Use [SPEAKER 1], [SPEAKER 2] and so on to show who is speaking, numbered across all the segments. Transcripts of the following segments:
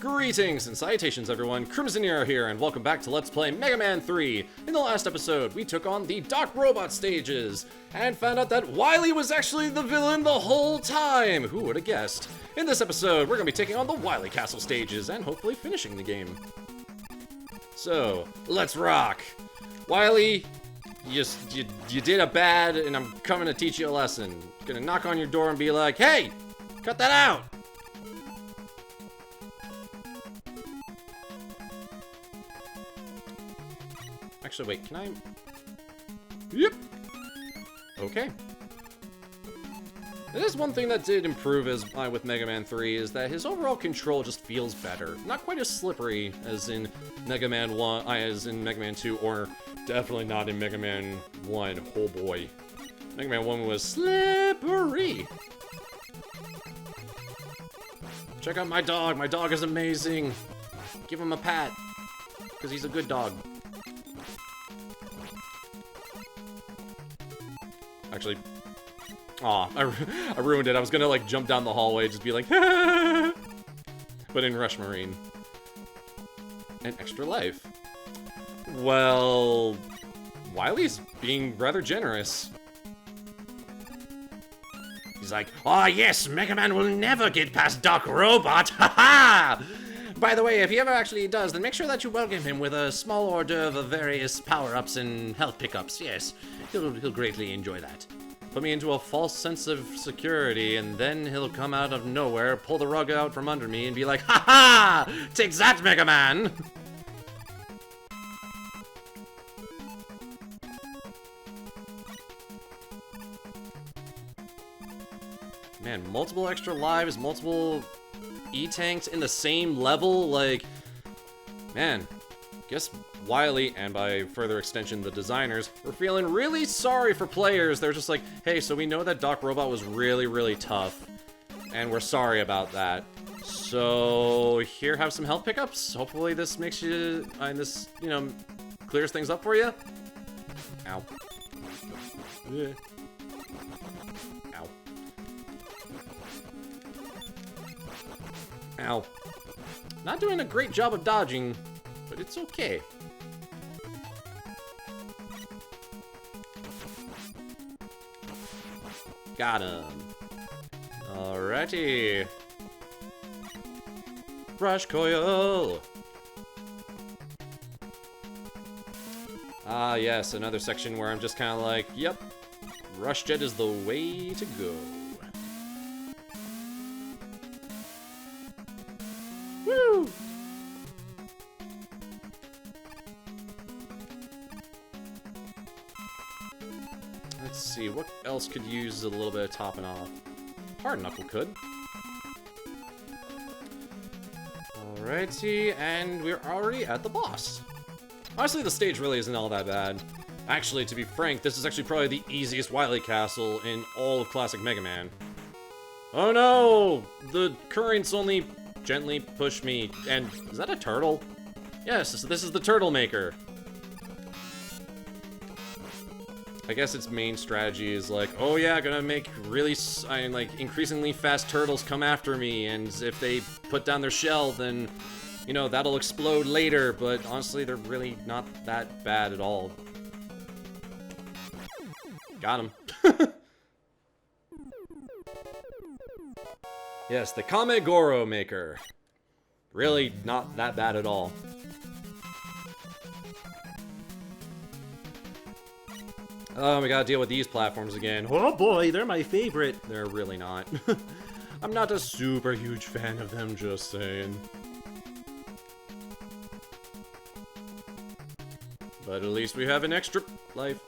[SPEAKER 1] Greetings and salutations everyone, Crimson Arrow here, and welcome back to Let's Play Mega Man 3. In the last episode, we took on the Doc Robot stages, and found out that Wily was actually the villain the whole time! Who would have guessed? In this episode, we're going to be taking on the Wily Castle stages, and hopefully finishing the game. So, let's rock! Wily, you did a bad, and I'm coming to teach you a lesson. Gonna knock on your door and be like, hey! Cut that out! Actually, wait, can I... Yep! Okay. It is one thing that did improve with Mega Man 3 is that his overall control just feels better. Not quite as slippery as in Mega Man 1, as in Mega Man 2, or definitely not in Mega Man 1. Oh boy. Mega Man 1 was slippery! Check out my dog! My dog is amazing! Give him a pat! Because he's a good dog. Actually, aw, I ruined it. I was gonna, like, jump down the hallway, just be like, but in Rush Marine. An extra life. Well, Wily's being rather generous. He's like, oh yes, Mega Man will never get past Doc Robot, haha! By the way, if he ever actually does, then make sure that you welcome him with a small hors d'oeuvre of various power-ups and health pickups, yes. He'll greatly enjoy that. Put me into a false sense of security, and then he'll come out of nowhere, pull the rug out from under me, and be like, ha-ha! Take that, Mega Man! Man, multiple extra lives, multiple E-tanks in the same level, like... Man, guess Wily, and by further extension the designers, were feeling really sorry for players. They're just like, hey, so we know that Doc Robot was really, really tough, and we're sorry about that. So, here, have some health pickups. Hopefully this makes you, this, you know, clears things up for you. Ow. Yeah. Ow. Ow. Not doing a great job of dodging, but it's okay. Got him. Alrighty. Rush coil. Ah, yes, another section where I'm just kind of like, yep, Rush Jet is the way to go. Woo! Let's see, what else could use a little bit of topping off? Hard Knuckle could. Alrighty, and we're already at the boss. Honestly, the stage really isn't all that bad. Actually, to be frank, this is actually probably the easiest Wily Castle in all of classic Mega Man. Oh no! The currents only gently push me, and is that a turtle? Yes, this is the Turtle Maker. I guess its main strategy is like, oh yeah, gonna make really, like, increasingly fast turtles come after me, and if they put down their shell, then, you know, that'll explode later, but honestly, they're really not that bad at all. Got him. Yes, the Kamegoro Maker. Really not that bad at all. Oh, we gotta deal with these platforms again. Oh boy, they're my favorite. They're really not. I'm not a super huge fan of them, just saying. But at least we have an extra life.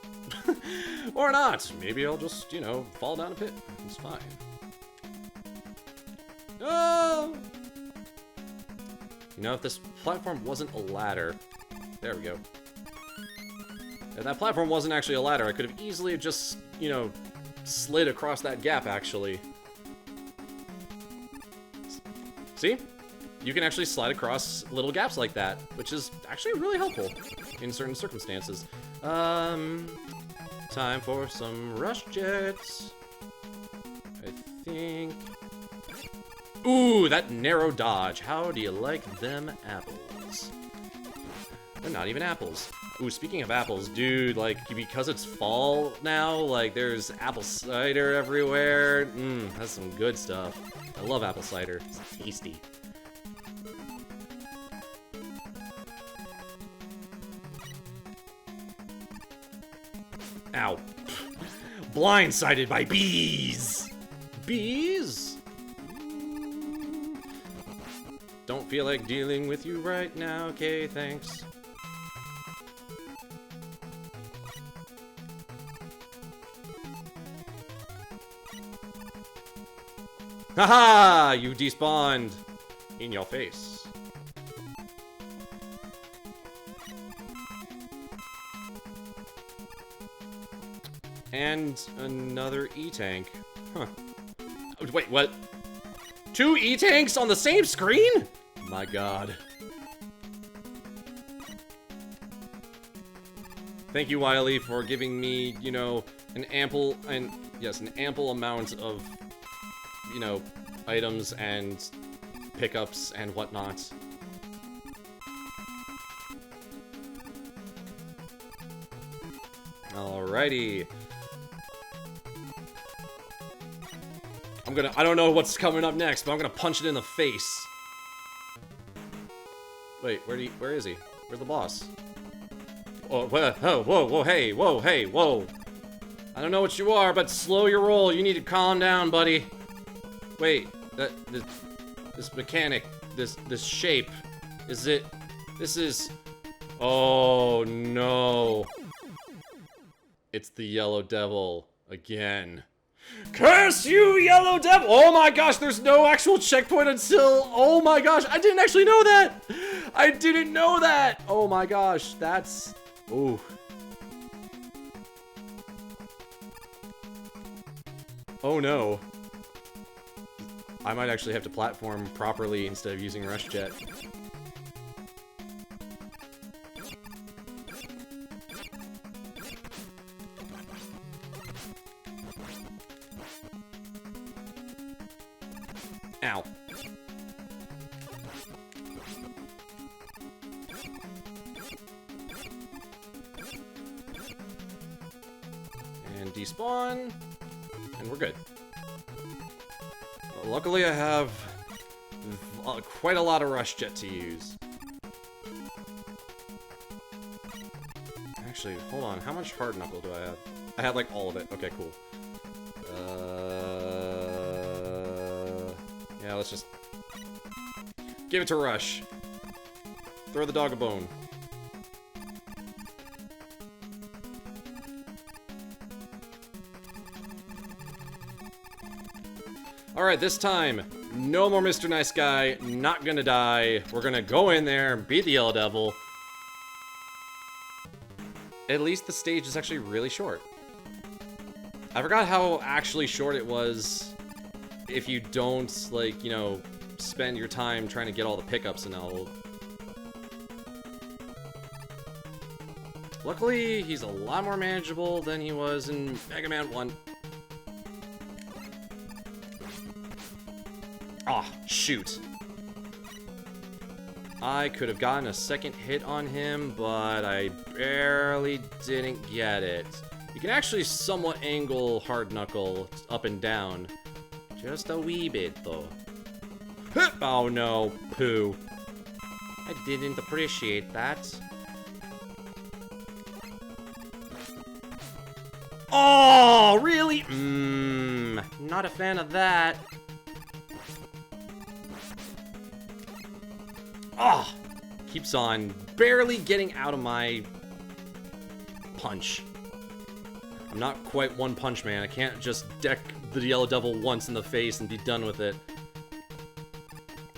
[SPEAKER 1] Or not. Maybe I'll just, you know, fall down a pit. It's fine. Oh! You know, if this platform wasn't a ladder... There we go. If that platform wasn't actually a ladder, I could have easily just, you know, slid across that gap, actually. See? You can actually slide across little gaps like that, which is actually really helpful in certain circumstances. Time for some Rush Jets. I think... Ooh, that narrow dodge. How do you like them apples? They're not even apples. Ooh, speaking of apples, dude, like, because it's fall now, like, there's apple cider everywhere. That's some good stuff. I love apple cider. It's tasty. Ow. Blindsided by bees! Bees? Don't feel like dealing with you right now, okay, thanks. Haha! You despawned in your face. And another E-tank. Huh. Wait, what? 2 E-tanks on the same screen? My god. Thank you, Wily, for giving me, you know, an ample amount of, you know, items and pickups and whatnot. Alrighty. I don't know what's coming up next, but I'm gonna punch it in the face. Wait, where is he? Where's the boss? Oh, whoa, hey, whoa. I don't know what you are, but slow your roll. You need to calm down, buddy. Wait, this mechanic, this shape, this is, oh no. It's the Yellow Devil again. Curse you, Yellow Devil! Oh my gosh, there's no actual checkpoint until... Oh my gosh, I didn't actually know that! I didn't know that! Oh my gosh, that's... Ooh. Oh no. I might actually have to platform properly instead of using Rush Jet. Ow. And despawn. And we're good. Luckily I have quite a lot of Rush Jet to use. Actually, hold on. How much Hard Knuckle do I have? I had like all of it. Okay, cool. Yeah, let's just give it to Rush. Throw the dog a bone. Alright, this time, no more Mr. Nice Guy, not gonna die. We're gonna go in there and beat the Yellow Devil. At least the stage is actually really short. I forgot how actually short it was if you don't, like, you know, spend your time trying to get all the pickups and all. Luckily, he's a lot more manageable than he was in Mega Man 1. Aw, oh, shoot. I could have gotten a second hit on him, but I barely didn't get it. You can actually somewhat angle Hard Knuckle up and down. Just a wee bit, though. Oh no, poo. I didn't appreciate that. Oh, really? Not a fan of that. Ah, keeps on barely getting out of my punch. I'm not quite One Punch Man. I can't just deck the Yellow Devil once in the face and be done with it.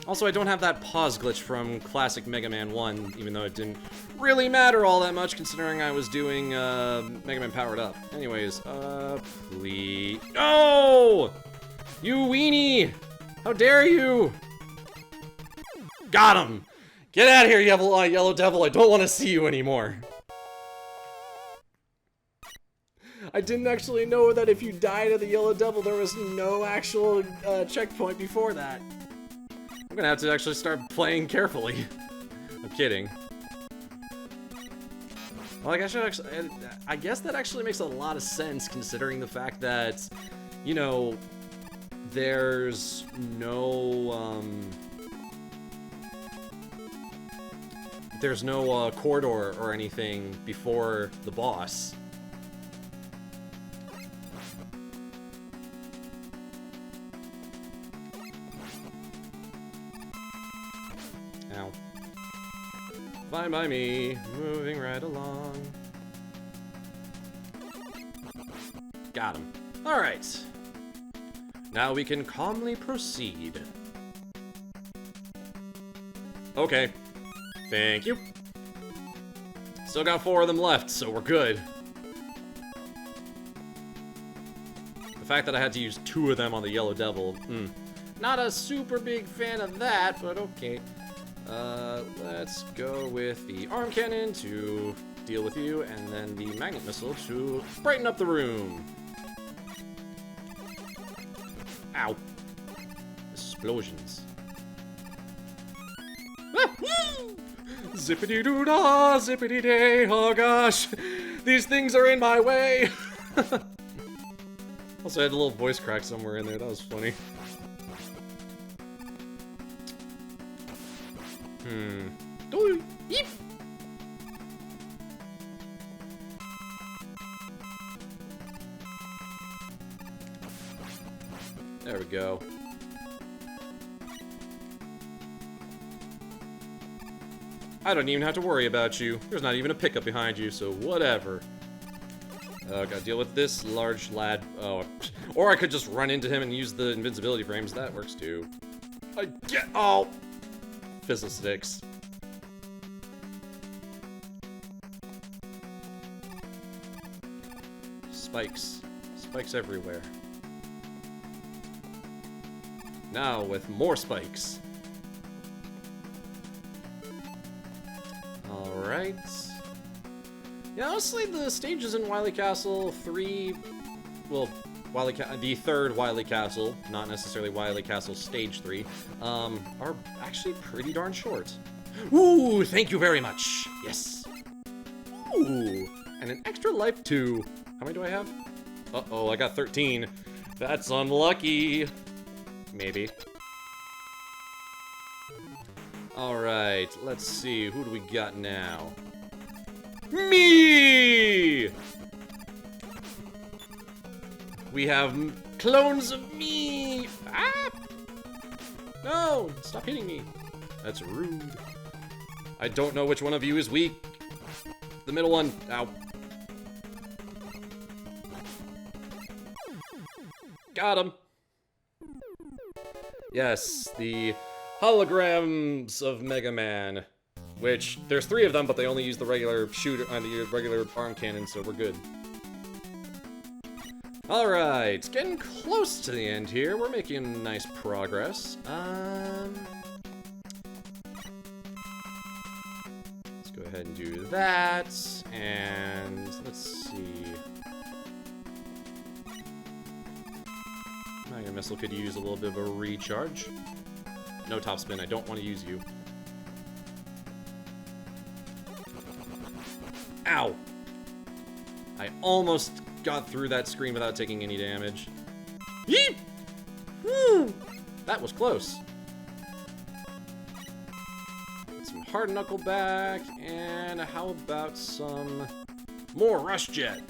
[SPEAKER 1] Also, I don't have that pause glitch from classic Mega Man 1, even though it didn't really matter all that much considering I was doing Mega Man Powered Up. Anyways, please. No! You weenie! How dare you! Got him! Get out of here, Yellow Devil! I don't want to see you anymore! I didn't actually know that if you died of the Yellow Devil, there was no actual checkpoint before that. gonna have to actually start playing carefully. I'm kidding. Well, I guess that actually makes a lot of sense considering the fact that, you know, there's no corridor or anything before the boss. Ow. Fine by me, moving right along. Got him. Alright. Now we can calmly proceed. Okay. Thank you. Still got 4 of them left, so we're good. The fact that I had to use 2 of them on the Yellow Devil, not a super big fan of that, but okay. Let's go with the arm cannon to deal with you, and then the magnet missile to brighten up the room. Ow. Explosions. Ah! Zippity-doo-dah, zippity-day, oh gosh. These things are in my way. Also, I had a little voice crack somewhere in there, that was funny. Yeep. There we go. I don't even have to worry about you. There's not even a pickup behind you, so whatever. Gotta deal with this large lad. Oh, or I could just run into him and use the invincibility frames. That works too. Oh! Fizzle sticks. Spikes. Spikes everywhere. Now with more spikes. Alright. Yeah, honestly, the stages in Wily Castle 3... Well, the third Wily Castle, not necessarily Wily Castle Stage 3, are actually pretty darn short. Ooh, thank you very much! Yes! Ooh, and an extra life too. How many do I have? Uh-oh, I got 13. That's unlucky. Maybe. Alright, let's see. Who do we got now? Me! We have clones of me! Ah! No! Stop hitting me. That's rude. I don't know which one of you is weak. The middle one. Ow. Got him. Yes, the holograms of Mega Man. Which, there's 3 of them, but they only use the regular shooter, the regular arm cannon, so we're good. Alright, getting close to the end here. We're making nice progress. Let's go ahead and do that, and let's see. Magnet Missile could use a little bit of a recharge. No top spin, I don't want to use you. Ow! I almost got through that screen without taking any damage. Yeep! Woo! That was close. Some hard knuckle back, and how about some more Rush Jet?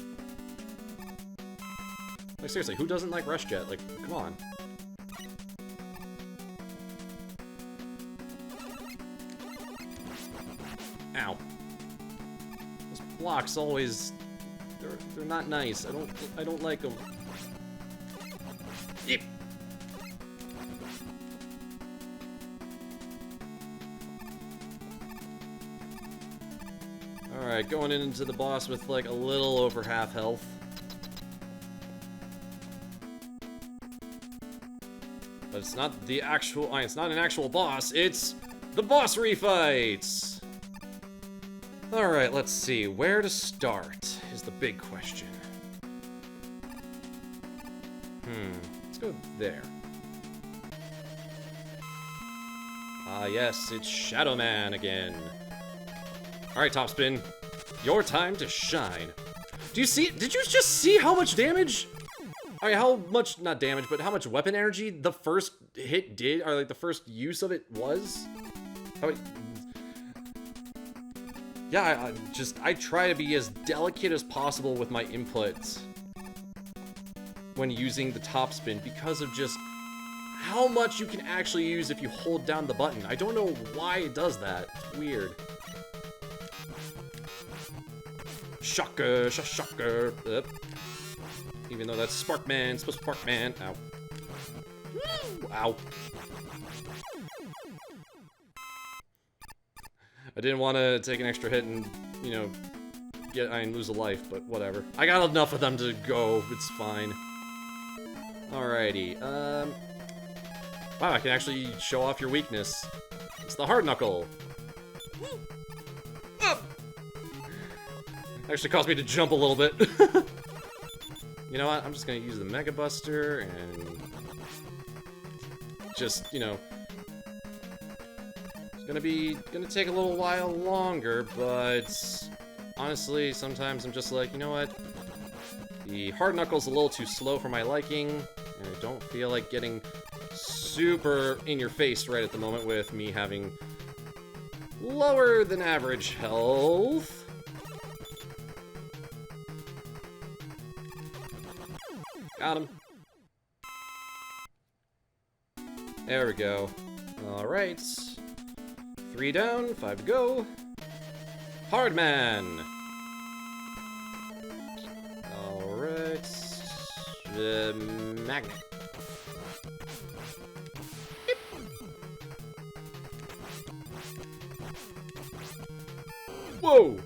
[SPEAKER 1] Like, seriously, who doesn't like Rush Jet? Like, come on. Ow. Those blocks always... They're not nice. I don't like them. Yep. Alright, going into the boss with like a little over half health. But it's not the actual, it's not an actual boss, it's the boss refights! Alright, let's see, where to start is the big question. Let's go there. Ah, yes, it's Shadow Man again. Alright, Topspin. Your time to shine. Do you see? Did you just see how much damage? I mean, how much, not damage, but how much weapon energy the first hit did, or like the first use of it was? Yeah, I try to be as delicate as possible with my inputs when using the Topspin because of just how much you can actually use if you hold down the button. I don't know why it does that. It's weird. Shocker, shocker. Even though that's Sparkman, supposed to Sparkman. Ow. Ow. I didn't want to take an extra hit and, you know, lose a life, but whatever. I got enough of them to go. It's fine. Alrighty. Wow, I can actually show off your weakness. It's the hard knuckle. Actually caused me to jump a little bit. You know what? I'm just gonna use the Mega Buster and just, you know, it's gonna take a little while longer, but honestly, sometimes I'm just like, you know what? The hard knuckle's a little too slow for my liking, and I don't feel like getting super in your face right at the moment with me having lower than average health. Got him. There we go. Alright. 3 down, 5 to go. Hardman! Alright. Magnet. Whoa!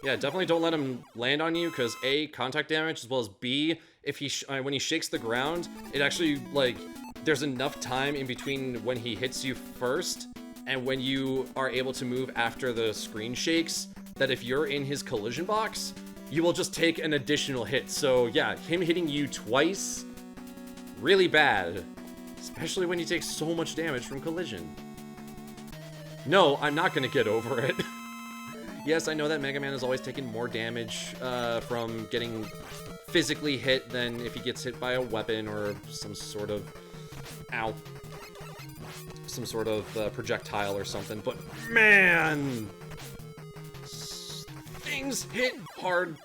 [SPEAKER 1] Yeah, definitely don't let him land on you, because A, contact damage, as well as B, if he when he shakes the ground, it actually, like, there's enough time in between when he hits you first and when you are able to move after the screen shakes, that if you're in his collision box, you will just take an additional hit. So yeah, him hitting you twice, really bad. Especially when you take so much damage from collision. No, I'm not gonna get over it. Yes, I know that Mega Man has always taken more damage from getting physically hit than if he gets hit by a weapon or some sort of... Ow. Some sort of projectile or something, but man! Things hit hard.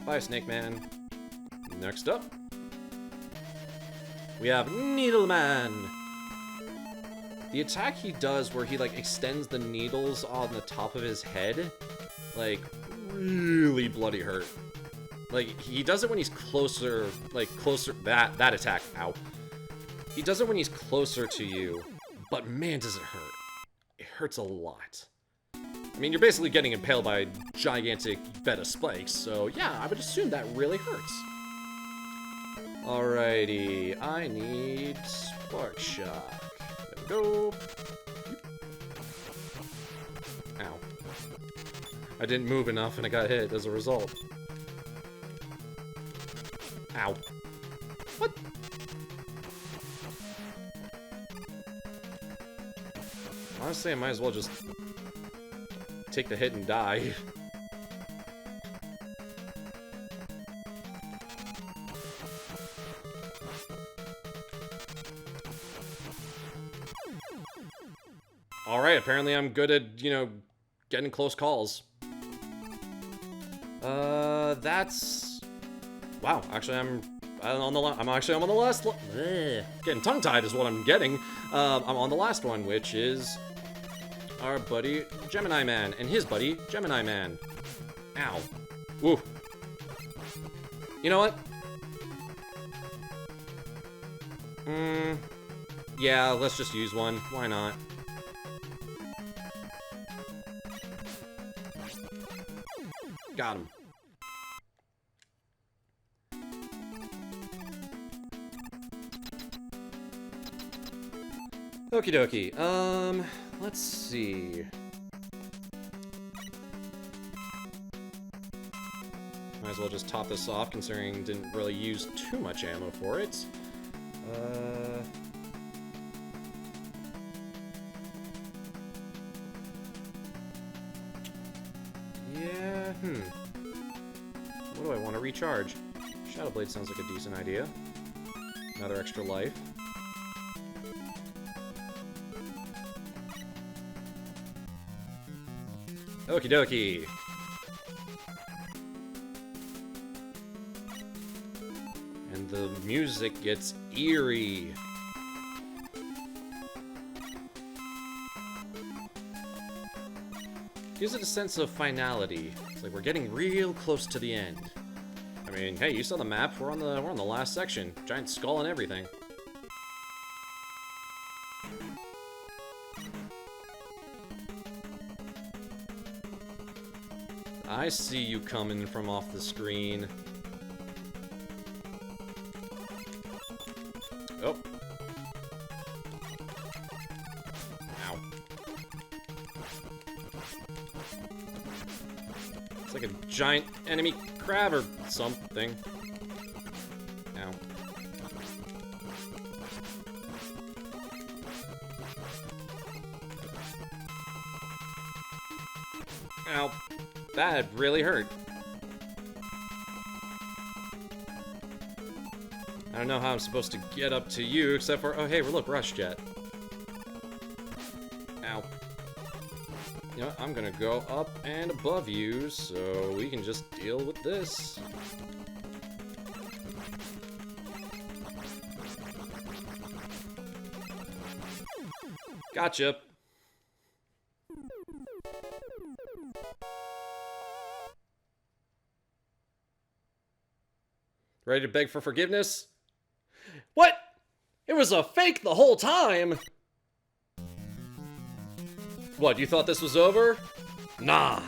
[SPEAKER 1] Bye, Snake Man. Next up, we have Needle Man. The attack he does where he, like, extends the needles on the top of his head, like, really bloody hurt. Like, he does it when he's closer, like, closer, that attack, ow. He does it when he's closer to you, but man, does it hurt. It hurts a lot. I mean, you're basically getting impaled by a gigantic bed of spikes, so yeah, I would assume that really hurts. Alrighty, I need Spark Shock. There we go. Ow. I didn't move enough and I got hit as a result. Ow. What? Honestly, I might as well just take the hit and die. Alright, apparently I'm good at, you know, getting close calls. That's... Wow, actually I'm on the last one. Getting tongue-tied is what I'm getting. I'm on the last one, which is our buddy Gemini Man and his buddy Gemini Man. Ow. Woo. You know what? Yeah, let's just use one. Why not? Got him. Okie dokie. Let's see. Might as well just top this off, considering didn't really use too much ammo for it. What do I want to recharge? Shadow Blade sounds like a decent idea. Another extra life. Okie dokie. And the music gets eerie. Gives it a sense of finality. It's like we're getting real close to the end. I mean, hey, you saw the map. We're on the last section. Giant skull and everything. I see you coming from off the screen. Oh. Ow. It's like a giant enemy crab or something. Ow. Ow. That really hurt. I don't know how I'm supposed to get up to you, except for... Oh, hey, look, Rush Jet. Ow. You know what? I'm gonna go up and above you, so we can just deal with this. Gotcha. Ready to beg for forgiveness? What? It was a fake the whole time! What, you thought this was over? Nah.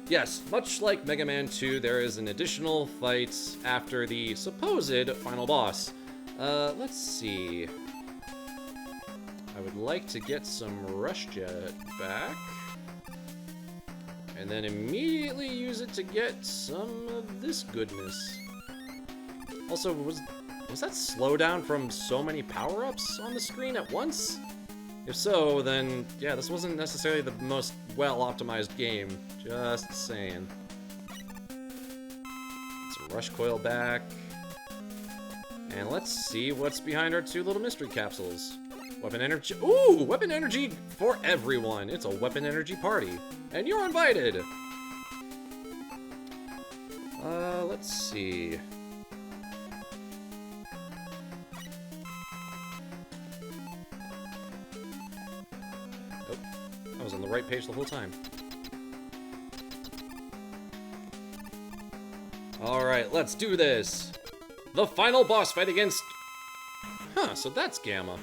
[SPEAKER 1] Yes, much like Mega Man 2, there is an additional fight after the supposed final boss. Let's see. I would like to get some Rush Jet back. And then immediately use it to get some of this goodness. Also, was that slowdown from so many power-ups on the screen at once? If so, then, yeah, this wasn't necessarily the most well-optimized game. Just saying. Some Rush Coil back. And let's see what's behind our two little mystery capsules. Weapon energy. Ooh! Weapon energy for everyone! It's a weapon energy party. And you're invited! Let's see. I was on the right page the whole time. Alright, let's do this! The final boss fight against... Huh, so that's Gamma.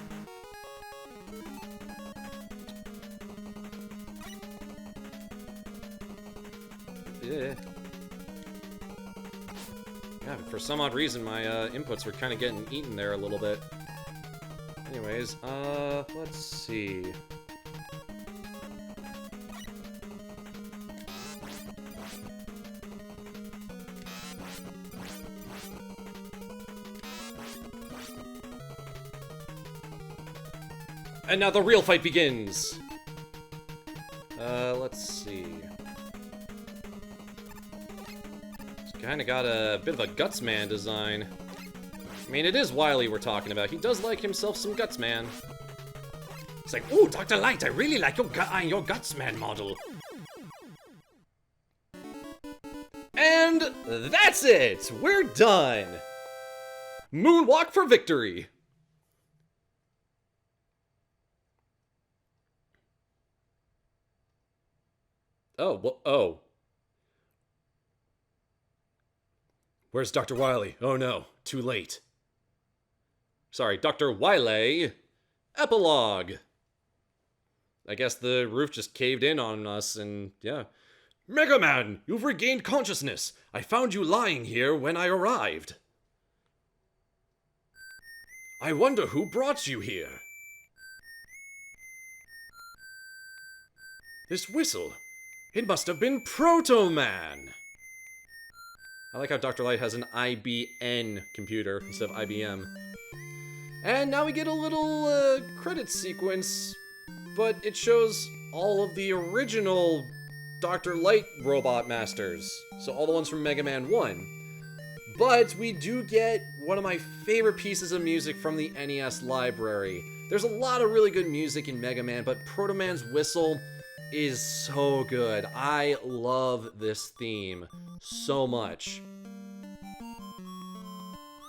[SPEAKER 1] Yeah, for some odd reason my inputs were kind of getting eaten there a little bit. Anyways, let's see... And now the real fight begins! Let's see... It's kinda got a bit of a Gutsman design. I mean, it is Wily we're talking about. He does like himself some Gutsman. It's like, ooh, Dr. Light, I really like your Gutsman model. And that's it! We're done! Moonwalk for victory! Oh, well, oh. Where's Dr. Wily? Oh no, too late. Sorry, Dr. Wily. Epilogue. I guess the roof just caved in on us and, yeah. Mega Man, you've regained consciousness. I found you lying here when I arrived. I wonder who brought you here. This whistle. It must have been Proto Man! I like how Dr. Light has an IBN computer instead of IBM. And now we get a little credit sequence, but it shows all of the original Dr. Light Robot Masters. So all the ones from Mega Man 1. But we do get one of my favorite pieces of music from the NES library. There's a lot of really good music in Mega Man, but Proto Man's whistle is so good. I love this theme so much.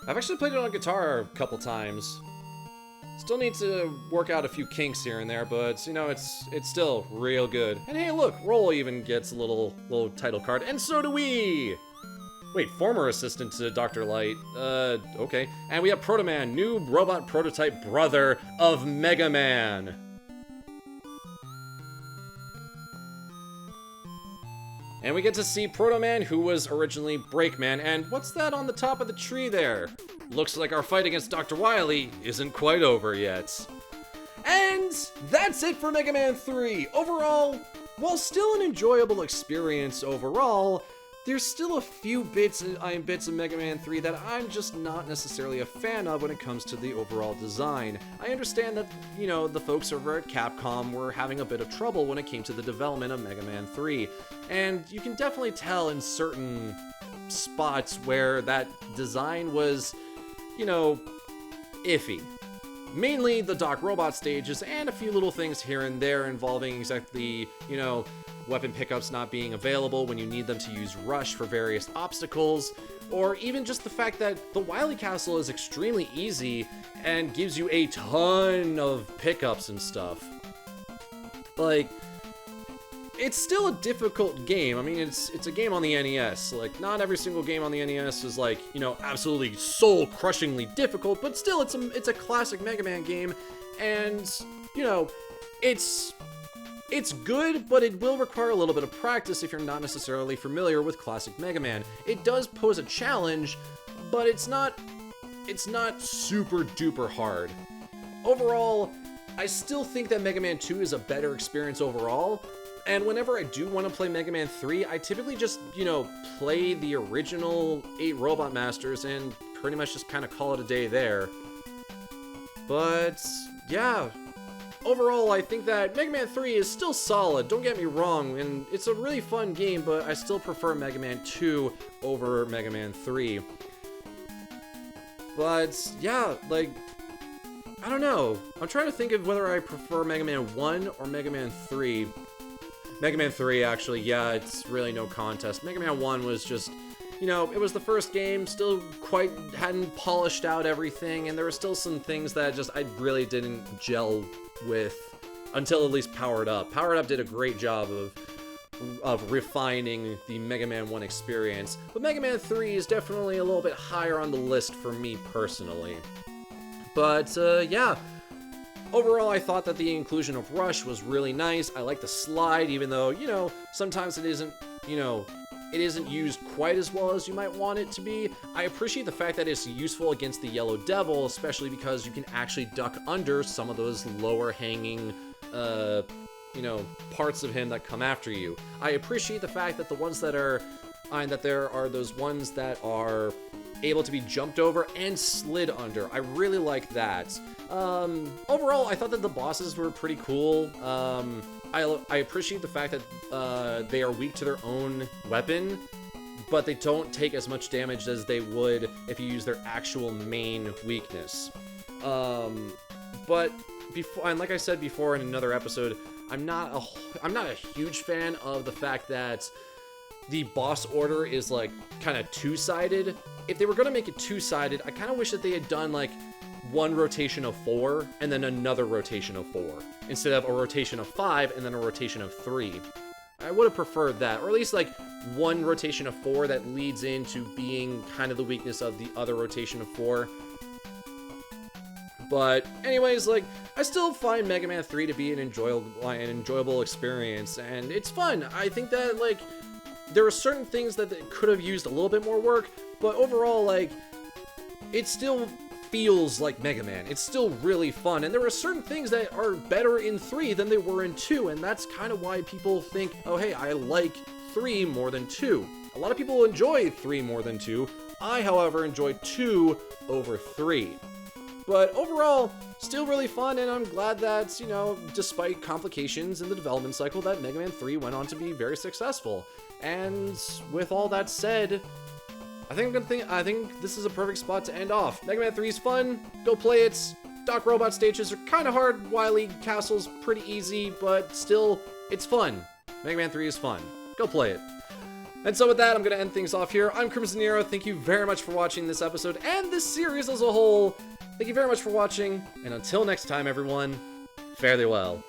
[SPEAKER 1] I've actually played it on guitar a couple times. Still need to work out a few kinks here and there, but, you know, it's still real good. And hey, look, Roll even gets a little title card, and so do we! Wait, former assistant to Dr. Light. Okay. And we have Proto Man, new robot prototype brother of Mega Man. And we get to see Proto Man, who was originally Breakman. And what's that on the top of the tree there? Looks like our fight against Dr. Wily isn't quite over yet. And that's it for Mega Man 3. Overall, while still an enjoyable experience overall, there's still a few bits of Mega Man 3 that I'm just not necessarily a fan of when it comes to the overall design. I understand that, you know, the folks over at Capcom were having a bit of trouble when it came to the development of Mega Man 3. And you can definitely tell in certain spots where that design was, you know, iffy. Mainly the Doc Robot stages and a few little things here and there involving exactly, you know, weapon pickups not being available when you need them to use Rush for various obstacles, or even just the fact that the Wily Castle is extremely easy and gives you a ton of pickups and stuff. Like, it's still a difficult game. I mean, it's a game on the NES. Like, not every single game on the NES is like, you know, absolutely soul-crushingly difficult, but still, it's a classic Mega Man game, and, you know, it's good, but it will require a little bit of practice if you're not necessarily familiar with classic Mega Man. It does pose a challenge, but it's not super duper hard. Overall, I still think that Mega Man 2 is a better experience overall, and whenever I do want to play Mega Man 3, I typically just, you know, play the original 8 Robot Masters and pretty much just kind of call it a day there. But, yeah. Overall, I think that Mega Man 3 is still solid, don't get me wrong, and it's a really fun game, but I still prefer Mega Man 2 over Mega Man 3. But, yeah, like, I don't know. I'm trying to think of whether I prefer Mega Man 1 or Mega Man 3. Mega Man 3, actually, yeah, it's really no contest. Mega Man 1 was just, you know, it was the first game, still quite hadn't polished out everything, and there were still some things that just I really didn't gel with until at least Powered Up. Powered Up did a great job of refining the Mega Man 1 experience, but Mega Man 3 is definitely a little bit higher on the list for me personally. But, yeah. Overall, I thought that the inclusion of Rush was really nice. I like the slide, even though, you know, sometimes it isn't, you know, it isn't used quite as well as you might want it to be. I appreciate the fact that it's useful against the Yellow Devil, especially because you can actually duck under some of those lower hanging, you know, parts of him that come after you. I appreciate the fact that the ones that are, that there are those ones that are able to be jumped over and slid under. I really like that. Overall, I thought that the bosses were pretty cool. I appreciate the fact that they are weak to their own weapon, but they don't take as much damage as they would if you use their actual main weakness. But before, and like I said before in another episode, I'm not a huge fan of the fact that the boss order is like kind of two-sided. If they were gonna make it two-sided, I kind of wish that they had done like one rotation of 4 and then another rotation of 4 instead of a rotation of 5 and then a rotation of 3. I would have preferred that, or at least like one rotation of 4 that leads into being kind of the weakness of the other rotation of 4. But anyways, like, I still find Mega Man 3 to be an enjoyable experience, and it's fun. I think that, like, there are certain things that could have used a little bit more work, but overall, like, it still feels like Mega Man. It's still really fun, and there are certain things that are better in 3 than they were in 2, and that's kind of why people think, oh hey, I like 3 more than 2. A lot of people enjoy 3 more than 2. I, however, enjoy 2 over 3. But overall, still really fun, and I'm glad that, you know, despite complications in the development cycle, that Mega Man 3 went on to be very successful. And with all that said, I think this is a perfect spot to end off. Mega Man 3 is fun, go play it. Doc Robot stages are kind of hard, Wily Castle's pretty easy, but still, it's fun. Mega Man 3 is fun. Go play it. And so with that, I'm going to end things off here. I'm Crimson Nero. Thank you very much for watching this episode and this series as a whole. Thank you very much for watching, and until next time, everyone, fare thee well.